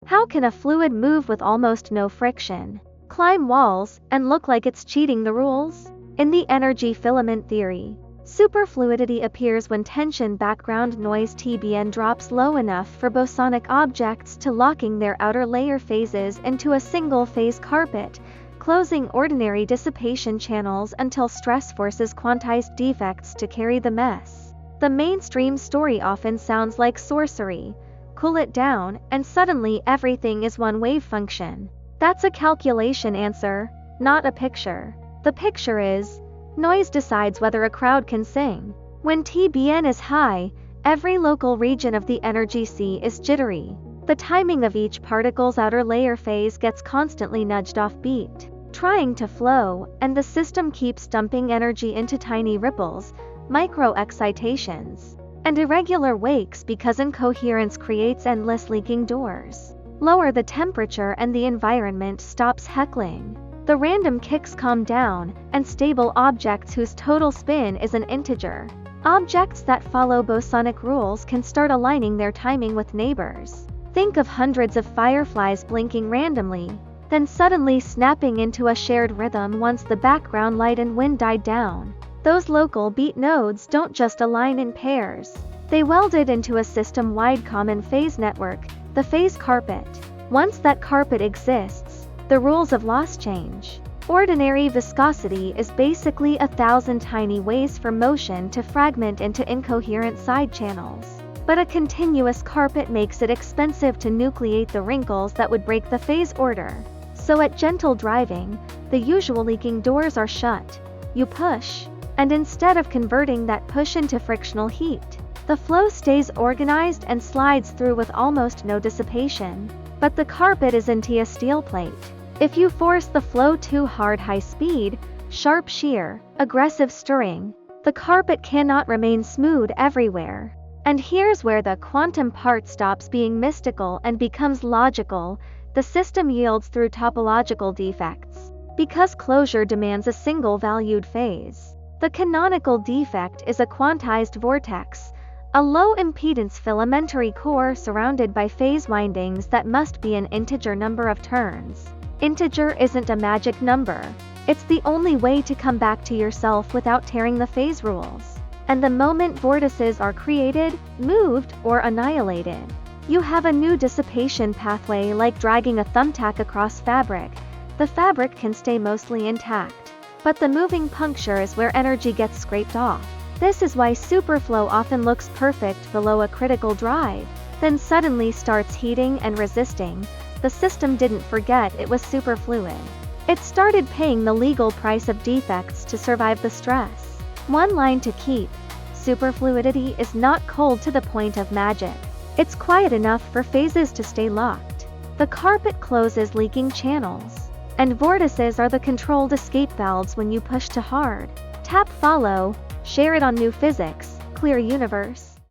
How can a fluid move with almost no friction, climb walls, and look like it's cheating the rules? In the energy filament theory, superfluidity appears when tension background noise TBN drops low enough for bosonic objects to locking their outer layer phases into a single phase carpet, closing ordinary dissipation channels until stress forces quantized defects to carry the mess. The mainstream story often sounds like sorcery. Cool it down, and suddenly everything is one wave function. That's a calculation answer, not a picture. The picture is, noise decides whether a crowd can sing. When TBN is high, every local region of the energy sea is jittery. The timing of each particle's outer layer phase gets constantly nudged off beat, trying to flow, and the system keeps dumping energy into tiny ripples, micro-excitations, and irregular wakes because incoherence creates endless leaking doors. Lower the temperature and the environment stops heckling. The random kicks calm down, and stable objects whose total spin is an integer. Objects that follow bosonic rules can start aligning their timing with neighbors. Think of hundreds of fireflies blinking randomly, then suddenly snapping into a shared rhythm once the background light and wind died down. Those local beat nodes don't just align in pairs. They welded into a system-wide common phase network, the phase carpet. Once that carpet exists, the rules of loss change. Ordinary viscosity is basically 1,000 tiny ways for motion to fragment into incoherent side channels. But a continuous carpet makes it expensive to nucleate the wrinkles that would break the phase order. So at gentle driving, the usual leaking doors are shut. You push, and instead of converting that push into frictional heat, the flow stays organized and slides through with almost no dissipation. But the carpet isn't a steel plate. If you force the flow too hard, high speed, sharp shear, aggressive stirring, the carpet cannot remain smooth everywhere. And here's where the quantum part stops being mystical and becomes logical. The system yields through topological defects, because closure demands a single valued phase. The canonical defect is a quantized vortex, a low-impedance filamentary core surrounded by phase windings that must be an integer number of turns. Integer isn't a magic number. It's the only way to come back to yourself without tearing the phase rules. And the moment vortices are created, moved, or annihilated, you have a new dissipation pathway, like dragging a thumbtack across fabric. The fabric can stay mostly intact, but the moving puncture is where energy gets scraped off. This is why superflow often looks perfect below a critical drive, then suddenly starts heating and resisting. The system didn't forget it was superfluid. It started paying the legal price of defects to survive the stress. One line to keep: superfluidity is not cold to the point of magic. It's quiet enough for phases to stay locked. The carpet closes leaking channels, and vortices are the controlled escape valves when you push too hard. Tap follow, share it on New Physics, Clear Universe.